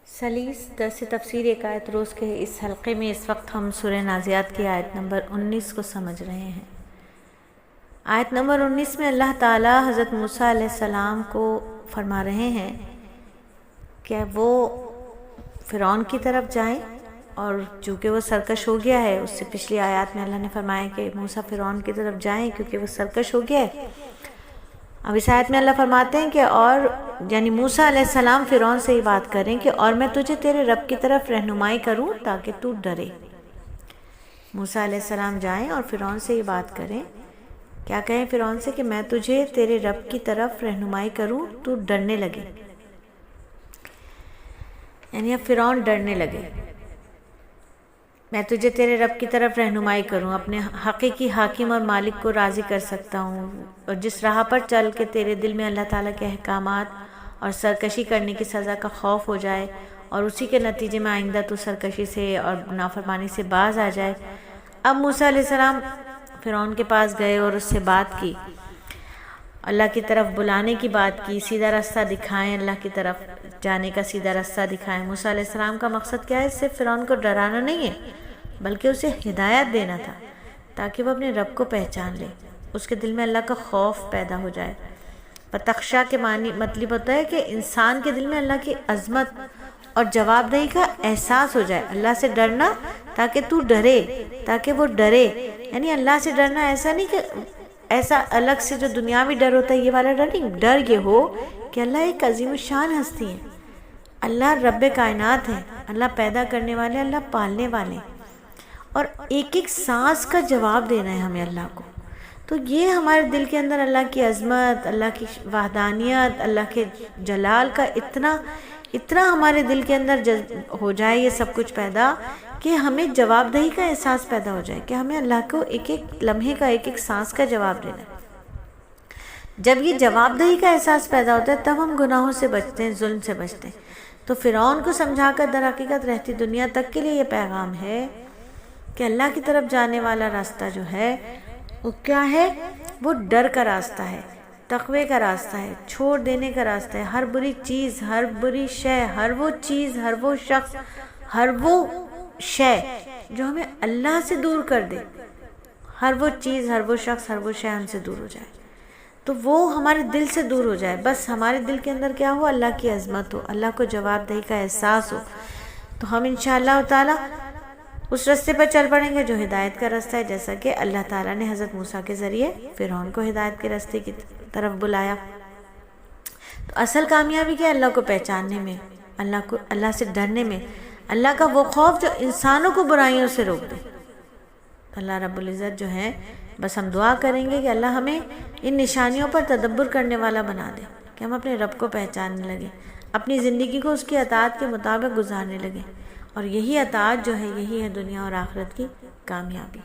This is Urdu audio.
سلیس درس تفسیر ایک آیت روز کے اس حلقے میں اس وقت ہم سورہ نازعات کی آیت نمبر 19 کو سمجھ رہے ہیں۔ آیت نمبر 19 میں اللہ تعالی حضرت موسیٰ علیہ السلام کو فرما رہے ہیں کہ وہ فرعون کی طرف جائیں، اور چونکہ وہ سرکش ہو گیا ہے، اس سے پچھلی آیات میں اللہ نے فرمایا کہ موسیٰ فرعون کی طرف جائیں کیونکہ وہ سرکش ہو گیا ہے۔ اب اس آیت میں اللہ فرماتے ہیں کہ اور یعنی موسیٰ علیہ السلام فرعون سے ہی بات کریں کہ اور میں تجھے تیرے رب کی طرف رہنمائی کروں تاکہ تو ڈرے۔ موسیٰ علیہ السلام جائیں اور فرعون سے ہی بات کریں، کیا کہیں فرعون سے کہ میں تجھے تیرے رب کی طرف رہنمائی کروں تو ڈرنے لگے، یعنی اب فرعون ڈرنے لگے۔ میں تجھے تیرے رب کی طرف رہنمائی کروں، اپنے حقیقی حاکم اور مالک کو راضی کر سکتا ہوں، اور جس راہ پر چل کے تیرے دل میں اللہ تعالیٰ کے احکامات اور سرکشی کرنے کی سزا کا خوف ہو جائے، اور اسی کے نتیجے میں آئندہ تو سرکشی سے اور نافرمانی سے باز آ جائے۔ اب موسیٰ علیہ السلام فرعون کے پاس گئے اور اس سے بات کی، اللہ کی طرف بلانے کی بات کی، سیدھا راستہ دکھائیں، اللہ کی طرف جانے کا سیدھا راستہ دکھائیں۔ موسیٰ علیہ السلام کا مقصد کیا ہے؟ صرف فرعون کو ڈرانا نہیں ہے، بلکہ اسے ہدایت دینا تھا تاکہ وہ اپنے رب کو پہچان لے، اس کے دل میں اللہ کا خوف پیدا ہو جائے۔ فتخشا کے معنی مطلب ہوتا ہے کہ انسان کے دل میں اللہ کی عظمت اور جواب دہی کا احساس ہو جائے، اللہ سے ڈرنا تاکہ تو ڈرے، تاکہ وہ ڈرے۔ یعنی اللہ سے ڈرنا ایسا نہیں کہ ایسا الگ سے جو دنیاوی ڈر ہوتا ہے یہ والا ڈر نہیں، ڈر یہ ہو کہ اللہ ایک عظیم الشان ہستی ہے، اللہ رب کائنات ہے، اللہ پیدا کرنے والے، اللہ پالنے والے، اور ایک ایک سانس کا جواب دینا ہے ہمیں اللہ کو۔ تو یہ ہمارے دل کے اندر اللہ کی عظمت، اللہ کی وحدانیت، اللہ کے جلال کا اتنا ہمارے دل کے اندر ہو جائے یہ سب کچھ پیدا، کہ ہمیں جواب دہی کا احساس پیدا ہو جائے کہ ہمیں اللہ کو ایک ایک لمحے کا، ایک ایک سانس کا جواب دینا ہے۔ جب یہ جواب دہی کا احساس پیدا ہوتا ہے تب ہم گناہوں سے بچتے ہیں، ظلم سے بچتے ہیں۔ تو فرعون کو سمجھا کر در حقیقت رہتی دنیا تک کے لیے یہ پیغام ہے کہ اللہ کی طرف جانے والا راستہ جو ہے وہ کیا ہے؟ وہ ڈر کا راستہ ہے، تقوی کا راستہ ہے، چھوڑ دینے کا راستہ ہے۔ ہر بری چیز، ہر بری شے، ہر وہ چیز، ہر وہ شخص، ہر وہ شے جو ہمیں اللہ سے دور کر دے، ہر وہ چیز، ہر وہ شخص، ہر وہ شے ہم سے دور ہو جائے، تو وہ ہمارے دل سے دور ہو جائے۔ بس ہمارے دل کے اندر کیا ہو؟ اللہ کی عظمت ہو، اللہ کو جواب دہی کا احساس ہو، تو ہم انشاءاللہ تعالی اس راستے پر چل پڑیں گے جو ہدایت کا راستہ ہے، جیسا کہ اللہ تعالیٰ نے حضرت موسیٰ کے ذریعے فرعون کو ہدایت کے راستے کی طرف بلایا۔ تو اصل کامیابی کیا؟ اللہ کو پہچاننے میں، اللہ سے ڈرنے میں، اللہ کا وہ خوف جو انسانوں کو برائیوں سے روک دے۔ اللہ رب العزت جو ہے، بس ہم دعا کریں گے کہ اللہ ہمیں ان نشانیوں پر تدبر کرنے والا بنا دے، کہ ہم اپنے رب کو پہچاننے لگیں، اپنی زندگی کو اس کی اطاعت کے مطابق گزارنے لگیں، اور یہی اطاعت جو ہے، یہی ہے دنیا اور آخرت کی کامیابی۔